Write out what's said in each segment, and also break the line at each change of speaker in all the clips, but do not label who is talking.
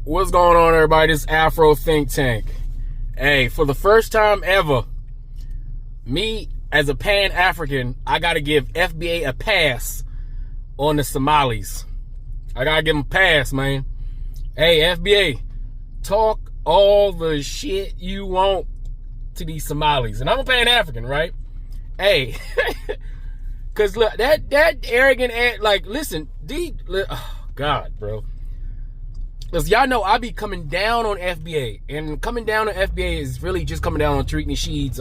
What's going on, everybody? This Afro Think Tank. Hey, for the first time ever, me as a Pan-African, I gotta give FBA a pass on the Somalis. I gotta give them a pass, man. Hey, FBA, talk all the shit you want to these Somalis. And I'm a Pan-African, right? Hey, cause look, that arrogant, like, listen, oh God, bro. Because y'all know I be coming down on FBA. And coming down on FBA is really just coming down on Tariq Nasheed's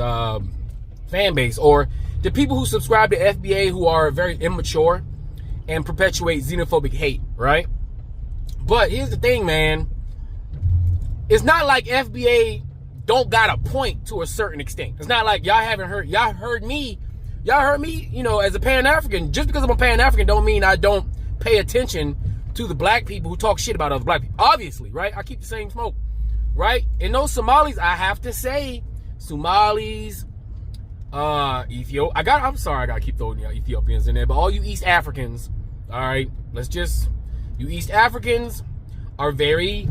fan base. Or the people who subscribe to FBA who are very immature and perpetuate xenophobic hate, right? But here's the thing, man. It's not like FBA don't got a point to a certain extent. It's not like y'all heard me, you know, as a Pan-African. Just because I'm a Pan-African don't mean I don't pay attention to the black people who talk shit about other black people. Obviously, right? I keep the same smoke, right? And those Somalis, I have to say, Somalis, I'm sorry, I gotta keep throwing Ethiopians in there, but all you East Africans, all right, you East Africans are very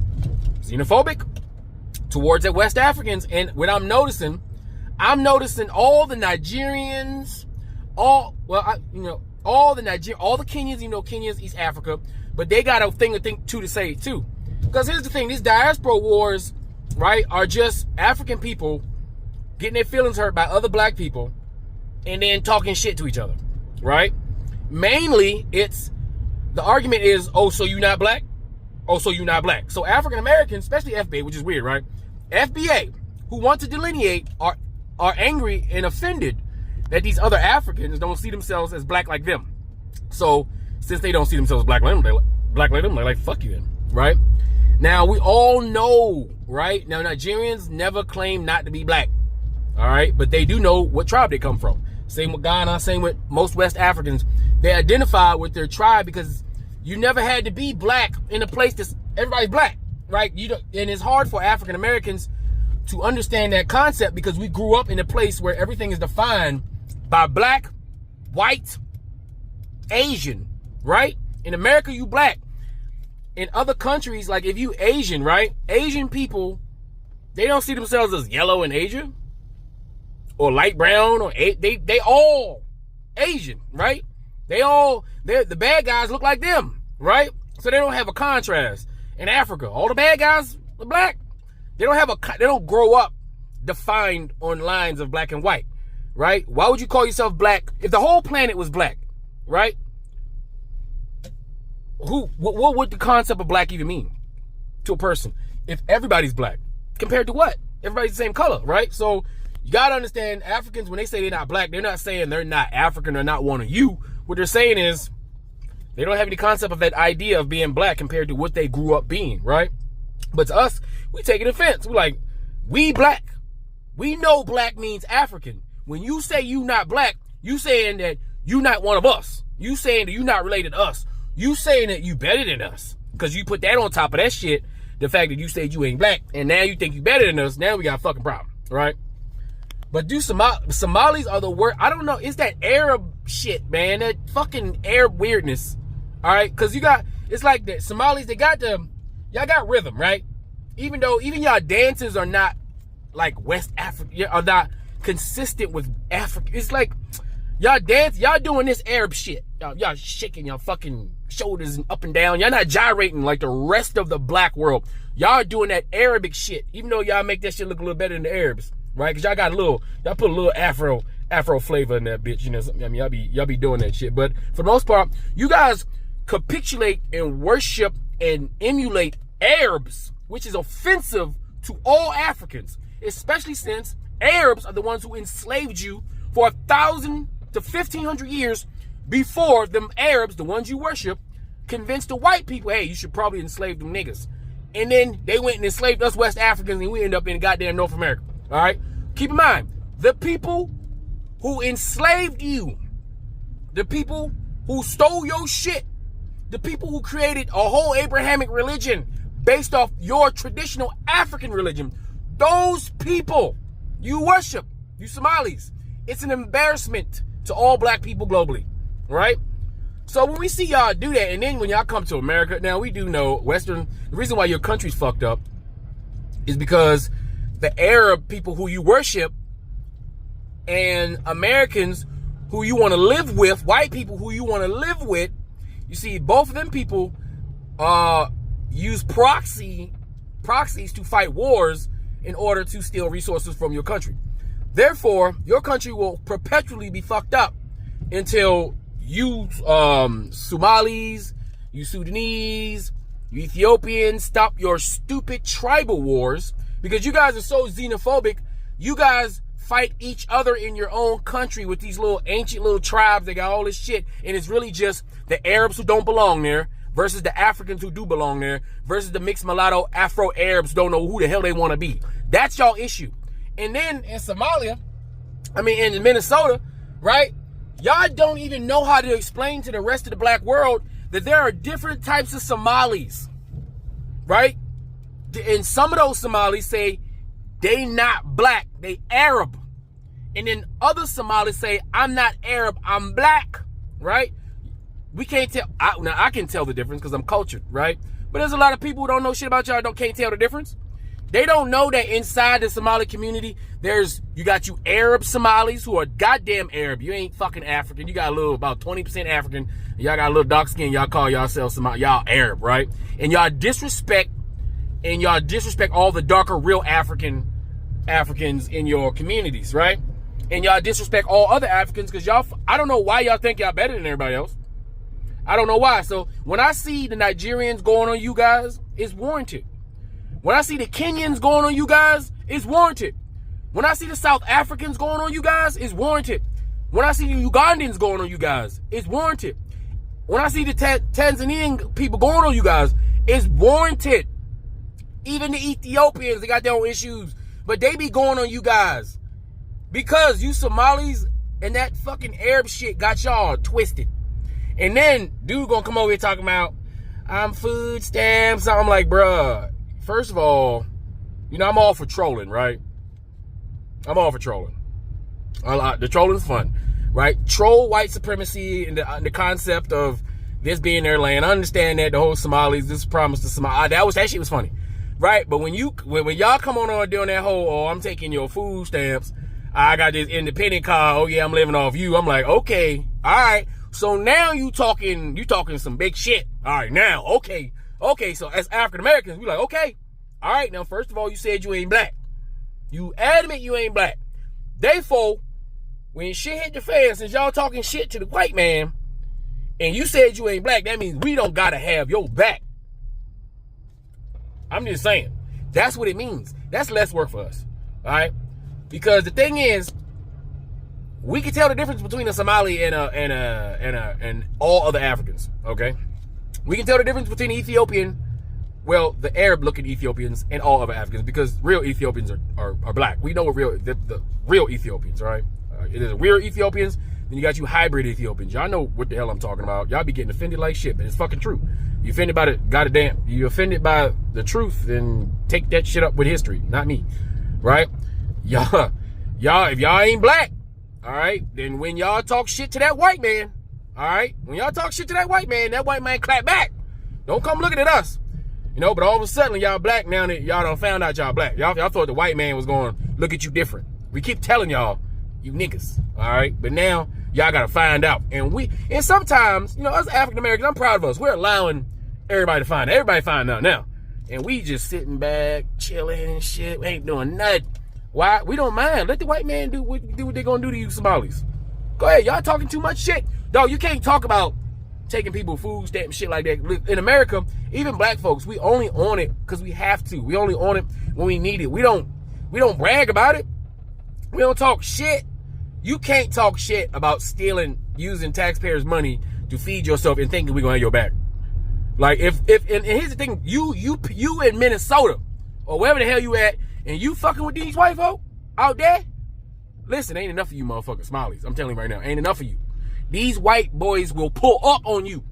xenophobic towards the West Africans. And what I'm noticing all the Nigerians, all the Kenyans, Kenyans, East Africa, but they got a thing to say too. Because here's the thing, these diaspora wars, right, are just African people getting their feelings hurt by other black people and then talking shit to each other, right? Mainly, the argument is, oh, so you not black? Oh, so you not black. So African Americans, especially FBA, which is weird, right? FBA, who want to delineate, are angry and offended that these other Africans don't see themselves as black like them. So since they don't see themselves as black like them, they're like, fuck you then, right? Now, we all know, right? Now, Nigerians never claim not to be black, all right? But they do know what tribe they come from. Same with Ghana, same with most West Africans. They identify with their tribe because you never had to be black in a place that's everybody's black, right? And it's hard for African Americans to understand that concept because we grew up in a place where everything is defined by black, white, Asian, right? In America, you black. In other countries, like if you Asian, right? Asian people, they don't see themselves as yellow in Asia or light brown, or they all Asian, right? The bad guys look like them, right? So they don't have a contrast. In Africa, all the bad guys are black. They don't grow up defined on lines of black and white, right? Why would you call yourself black if the whole planet was black, right? What would the concept of black even mean to a person if everybody's black? Compared to what? Everybody's the same color, right? So you gotta understand, Africans, when they say they're not black, they're not saying they're not African or not one of you. What they're saying is they don't have any concept of that idea of being black compared to what they grew up being, right? But to us, we take an offense. We're like, we black. We know black means African. When you say you not black, you saying that you not one of us. You saying that you not related to us. You saying that you better than us. Because you put that on top of that shit, the fact that you said you ain't black, and now you think you better than us, now we got a fucking problem, right? But Somalis are the worst. I don't know. It's that Arab shit, man. That fucking Arab weirdness. All right? Because it's like the Somalis, y'all got rhythm, right? Even though y'all dances are not like West Africa, are not consistent with Africa. It's like y'all doing this Arab shit. Y'all shaking your fucking shoulders and up and down. Y'all not gyrating like the rest of the black world. Y'all doing that Arabic shit, even though y'all make that shit look a little better than the Arabs, right? Because y'all put a little Afro flavor in that bitch, you know. I mean, y'all be doing that shit. But for the most part, you guys capitulate and worship and emulate Arabs, which is offensive to all Africans, especially since Arabs are the ones who enslaved you for 1,000 to 1,500 years before them Arabs, the ones you worship, convinced the white people, hey, you should probably enslave them niggas. And then they went and enslaved us West Africans, and we end up in goddamn North America. All right? Keep in mind, the people who enslaved you, the people who stole your shit, the people who created a whole Abrahamic religion based off your traditional African religion, those people you worship, you Somalis, it's an embarrassment to all black people globally, right? So when we see y'all do that, and then when y'all come to America, now we do know the reason why your country's fucked up is because the Arab people who you worship and Americans who you want to live with, white people who you want to live with, you see both of them people use proxies to fight wars in order to steal resources from your country. Therefore, your country will perpetually be fucked up until you Somalis, you Sudanese, you Ethiopians stop your stupid tribal wars, because you guys are so xenophobic. You guys fight each other in your own country with these little ancient little tribes that got all this shit, and it's really just the Arabs who don't belong there versus the Africans who do belong there versus the mixed mulatto Afro-Arabs who don't know who the hell they want to be. That's y'all issue. And then in in Minnesota, right? Y'all don't even know how to explain to the rest of the black world that there are different types of Somalis, right? And some of those Somalis say they not black, they Arab. And then other Somalis say, I'm not Arab, I'm black, right? We can't tell. Now, I can tell the difference because I'm cultured, right? But there's a lot of people who don't know shit about y'all can't tell the difference. They don't know that inside the Somali community, you got you Arab Somalis who are goddamn Arab. You ain't fucking African. You got about 20% African. Y'all got a little dark skin. Y'all call yourselves Somali. Y'all Arab, right? And y'all disrespect all the darker, real Africans in your communities, right? And y'all disrespect all other Africans because I don't know why y'all think y'all better than everybody else. I don't know why. So when I see the Nigerians going on you guys, it's warranted. When I see the Kenyans going on you guys, it's warranted. When I see the South Africans going on you guys, it's warranted. When I see the Ugandans going on you guys, it's warranted. When I see the Tanzanian people going on you guys, it's warranted. Even the Ethiopians, they got their own issues, but they be going on you guys because you Somalis and that fucking Arab shit got y'all twisted. And then dude gonna come over here talking about I'm food stamps. I'm like, bruh, first of all, I'm all for trolling, right? I'm all for trolling. The trolling's fun, right? Troll white supremacy and the concept of this being their land. I understand that the whole Somalis, this promise to Somalia, that shit was funny, right? But when y'all come on doing that whole, I'm taking your food stamps, I got this independent card, oh yeah, I'm living off you. I'm like, okay, all right. So now you talking some big shit. All right, now, okay. So as African Americans, we like, okay, all right. Now, first of all, you said you ain't black. You admit you ain't black. Therefore, when shit hit the fan, since y'all talking shit to the white man, and you said you ain't black, that means we don't gotta have your back. I'm just saying, that's what it means. That's less work for us, all right? Because the thing is, we can tell the difference between a Somali and all other Africans, okay? We can tell the difference between Ethiopian, the Arab-looking Ethiopians and all other Africans, because real Ethiopians are black. We know what the real Ethiopians, all right? There's real Ethiopians, then you got you hybrid Ethiopians. Y'all know what the hell I'm talking about. Y'all be getting offended like shit, but it's fucking true. You offended by you offended by the truth, then take that shit up with history, not me, right? Y'all, if y'all ain't black, all right, then when y'all talk shit to that white man, all right, when y'all talk shit to that white man clap back. Don't come looking at us, but all of a sudden y'all black now that y'all done found out y'all black. Y'all thought the white man was going to look at you different. We keep telling y'all, you niggas, all right, but now y'all got to find out. And sometimes, us African Americans, I'm proud of us. We're allowing everybody to find out. Everybody find out now. And we just sitting back, chilling and shit. We ain't doing nothing. Why? We don't mind. Let the white man do what they're going to do to you Somalis. Go ahead. Y'all talking too much shit. Dog, you can't talk about taking people food stamps and shit like that. In America, even black folks, we only own it because we have to. We only own it when we need it. We don't brag about it. We don't talk shit. You can't talk shit about using taxpayers' money to feed yourself and thinking we're going to have your back. Like, and here's the thing, you in Minnesota, or wherever the hell you at, and you fucking with these white folk out there, listen, ain't enough of you motherfucking Somalis. I'm telling you right now, ain't enough of you. These white boys will pull up on you.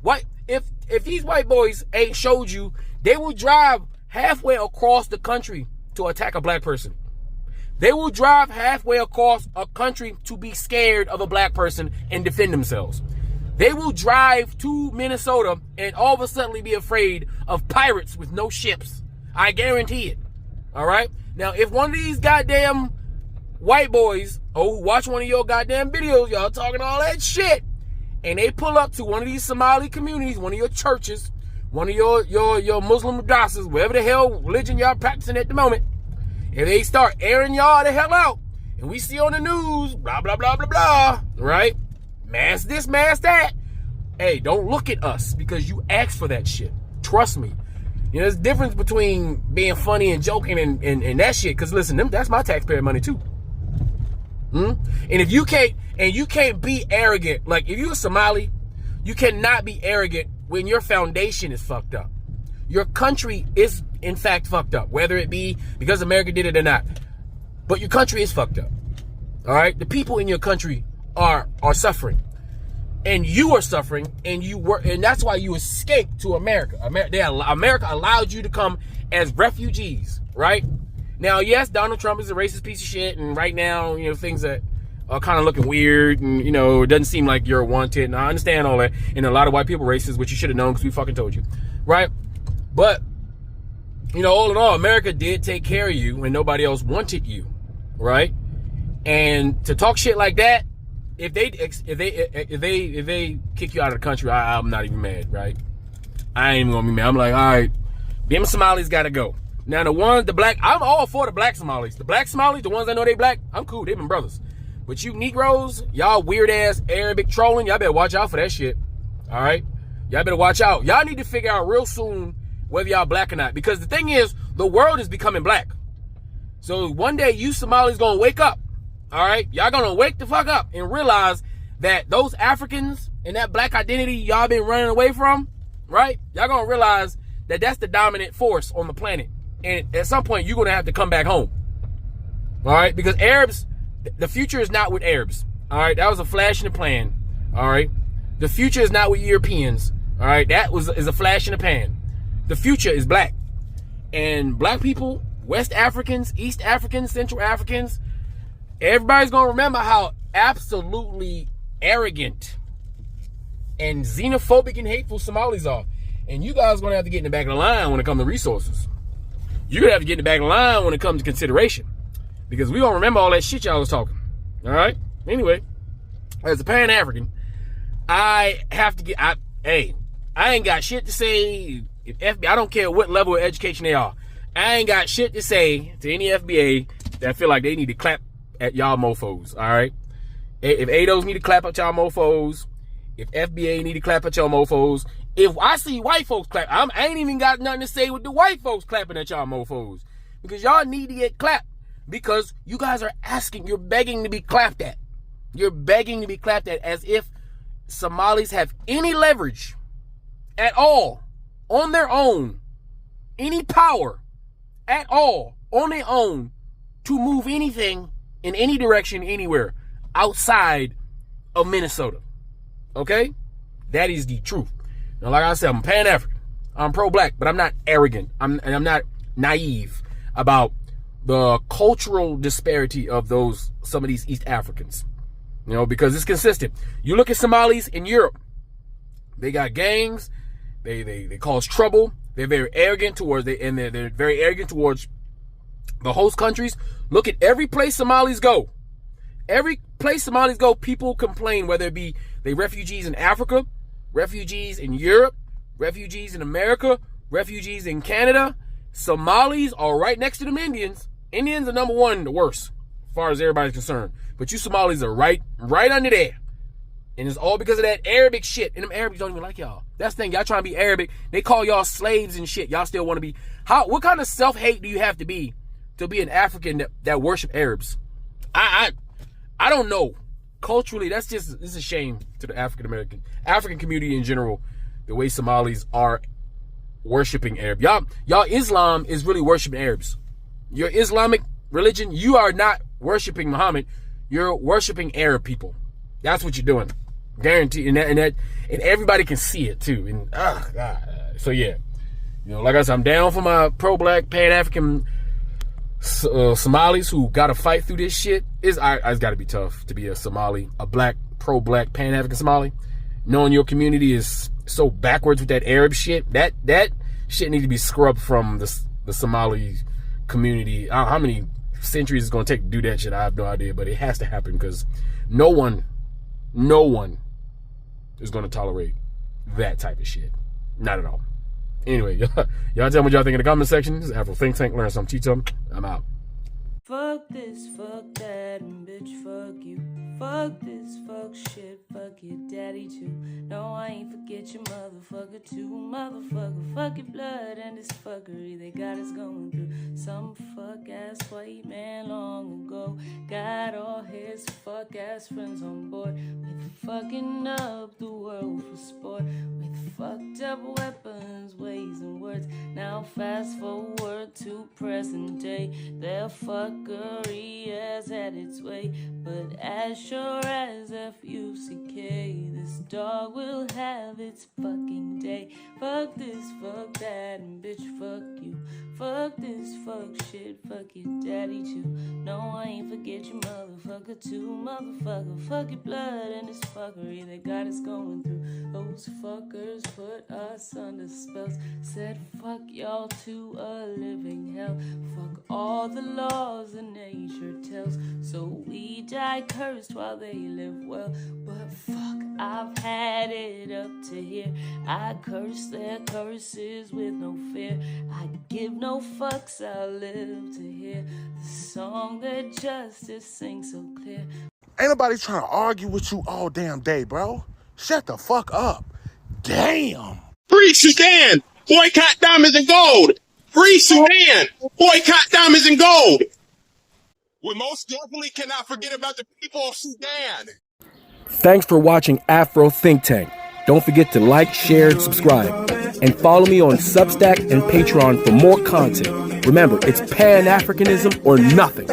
What if these white boys ain't showed you, they will drive halfway across the country to attack a black person. They will drive halfway across a country to be scared of a black person and defend themselves. They will drive to Minnesota and all of a sudden be afraid of pirates with no ships. I guarantee it. All right? Now, if one of these goddamn white boys, who watch one of your goddamn videos, y'all talking all that shit, and they pull up to one of these Somali communities, one of your churches, one of your Muslim madrasas, whatever the hell religion y'all practicing at the moment, and they start airing y'all the hell out, and we see on the news, blah, blah, blah, blah, blah, right? Mass this, mass that. Hey, don't look at us because you asked for that shit. Trust me. You know, there's a difference between being funny and joking and that shit, because listen, that's my taxpayer money too. And if you can't be arrogant, like if you're a Somali, you cannot be arrogant when your foundation is fucked up. Your country is in fact fucked up, whether it be because America did it or not. But your country is fucked up. All right? The people in your country are suffering. And you are suffering, and that's why you escaped to America. America allowed you to come as refugees, right? Now, yes, Donald Trump is a racist piece of shit, and right now, you know, things that are kind of looking weird, and, you know, it doesn't seem like you're wanted, and I understand all that, and a lot of white people are racist, which you should have known because we fucking told you, right? But, you know, all in all, America did take care of you when nobody else wanted you, right? And to talk shit like that, if they kick you out of the country, I'm not even mad, right? I ain't even gonna be mad. I'm like, all right, them Somalis gotta go. Now I'm all for the black Somalis. The black Somalis, the ones that know they black, I'm cool, they been brothers. But you Negroes, y'all weird ass Arabic trolling, y'all better watch out for that shit. All right? Y'all better watch out. Y'all need to figure out real soon whether y'all black or not. Because the thing is, the world is becoming black. So one day you Somalis gonna wake up. All right? Y'all gonna wake the fuck up and realize that those Africans and that black identity y'all been running away from, right? Y'all gonna realize that that's the dominant force on the planet. And at some point, you're going to have to come back home. All right? Because Arabs, the future is not with Arabs. All right? That was a flash in the pan. All right? The future is not with Europeans. All right? That is a flash in the pan. The future is black. And black people, West Africans, East Africans, Central Africans, everybody's going to remember how absolutely arrogant and xenophobic and hateful Somalis are. And you guys are going to have to get in the back of the line when it comes to resources. You're going to have to get in the back of the line when it comes to consideration. Because we don't remember all that shit y'all was talking. All right? Anyway, as a Pan-African, I have to get... I ain't got shit to say. If FBA, I don't care what level of education they are. I ain't got shit to say to any FBA that feel like they need to clap at y'all mofos. All right? If ADOs need to clap at y'all mofos, if FBA need to clap at y'all mofos, if I see white folks clap, I ain't even got nothing to say with the white folks clapping at y'all mofos. Because y'all need to get clapped. Because you guys are asking, you're begging to be clapped at. You're begging to be clapped at as if Somalis have any leverage at all on their own, any power at all on their own to move anything in any direction anywhere outside of Minnesota. Okay? That is the truth. Now, like I said, I'm Pan-African. I'm pro-black, but I'm not arrogant. I'm not naive about the cultural disparity of some of these East Africans. You know, because it's consistent. You look at Somalis in Europe. They got gangs. They cause trouble. They're very arrogant towards they're very arrogant towards the host countries. Look at every place Somalis go. Every place Somalis go, people complain, whether it be they refugees in Africa, refugees in Europe, refugees in America, refugees in Canada. Somalis are right next to them Indians. Indians are number one, the worst, as far as everybody's concerned. But you Somalis are right under there. And it's all because of that Arabic shit. And them Arabics don't even like y'all. That's the thing. Y'all trying to be Arabic. They call y'all slaves and shit. Y'all still want to be. What kind of self-hate do you have to be an African that worship Arabs? I don't know. Culturally, it's a shame to the African community in general, the way Somalis are worshiping Arab. Y'all Islam is really worshiping Arabs. Your Islamic religion, you are not worshiping Muhammad. You're worshiping Arab people. That's what you're doing. Guaranteed. And everybody can see it too. And God. So yeah. You know, like I said, I'm down for my pro-black Pan-African Somalis who got to fight through this shit. It's got to be tough to be a Somali, a black, pro-black Pan-African Somali. knowing your community is so backwards with that Arab shit, that shit needs to be scrubbed from the Somali community. How many centuries it's going to take to do that shit, I have no idea, but it has to happen because no one is going to tolerate that type of shit. Not at all. Anyway, y'all tell me what y'all think in the comment section. This is Afro Think Tank. Learn something, teach something. I'm out.
Fuck this, fuck that, and bitch, fuck you. Fuck this, fuck shit, fuck your daddy too. No, I ain't forget your motherfucker too. Motherfucker, fuck your blood and this fuckery they got us going through. Some fuck-ass white man long ago got all his fuck-ass friends on board with fucking up the world for sport, with fucked up weapons, ways and words. Now fast forward to present day, their fuckery has had its way, but as sure as F-U-C-K, this dog will have its fucking day. Fuck this, fuck that, and bitch, fuck you. Fuck this, fuck shit, fuck your daddy too. No, I ain't forget your motherfucker too. Motherfucker, fuck your blood and this fuckery that got us going through. Those fuckers put us under spells, said fuck y'all to a living hell. Fuck all the laws that nature tells, so we die cursed while they live well. But fuck, I've had it up to here. I curse their curses with no fear. I give no fucks, I live to hear the song that justice sings so clear.
Ain't nobody trying to argue with you all damn day, bro. Shut the fuck up. Damn.
Free Sudan! Boycott diamonds and gold! Free Sudan! Boycott diamonds and gold! We most definitely cannot forget about the people of Sudan.
Thanks for watching Afro Think Tank. Don't forget to like, share, and subscribe. And follow me on Substack and Patreon for more content. Remember, it's Pan-Africanism or nothing.